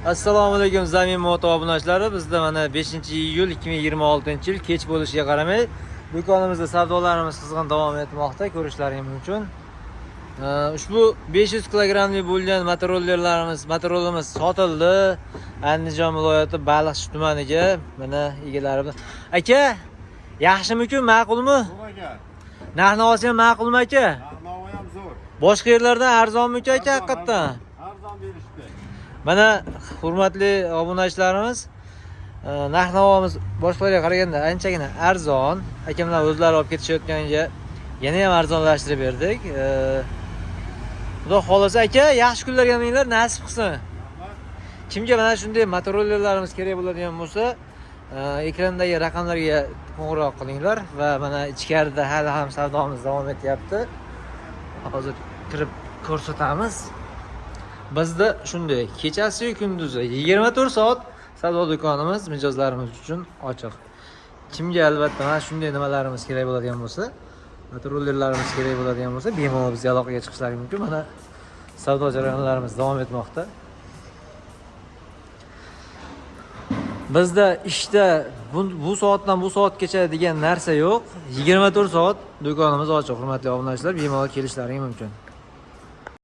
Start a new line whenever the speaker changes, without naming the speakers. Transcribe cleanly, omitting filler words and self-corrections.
Assalomu alaykum Zamin Moto obunachilari. Bizda mana 5-iyul 2026-yil kech bo'lishiga qaramay do'konimizda savdolarimiz qizg'in davom etmoqda. Ko'rishlaringiz mumkin. Ushbu 500 kilogramli bo'lgan motorollarimiz sotildi. Andijon viloyati Baliqchi tumaniga. Mana egalari. Aka, yaxshimi-ku, ma'qulmi?
Zo'r aka.
Narx-navosi ham ma'qulmi aka?
Narx-navo ham zo'r.
Boshqa yerlardan arzonmi-ku aka haqiqatdan?
Arzon berishdi.
Mana hurmatli obunachilarimiz, narx-navomiz boshqalarga qaraganda anchagina arzon. Akamlar o'zlari olib ketishayotganiga yana ham arzonlashtirib berdik. Xudo xolasa aka, yaxshi kunlarga menlar nasib qilsin. Kimga mana shunday motorollerlarimiz kerak bo'ladigan bo'lsa, ekrandagi raqamlarga qo'ng'iroq qilinglar va mana ichkarida hali ham savdomiz davom etyapti. Hozir kirib ko'rsatamiz. Bizda shunday kechasi kunduzi 24 soat savdo do'konimiz mijozlarimiz uchun ochiq. Kimga albatta mana shunday nimalarimiz kerak bo'ladigan bo'lsa, motorollerlarimiz kerak bo'ladigan bo'lsa, bemalol bizga aloqaga chiqishlari mumkin. Mana savdo jarayonlarimiz davom etmoqda. Bizda ishda bu soatdan bu soatgacha degan narsa yo'q. 24 soat do'konimiz ochiq, hurmatli obunachilar, bemalol kelishlari mumkin.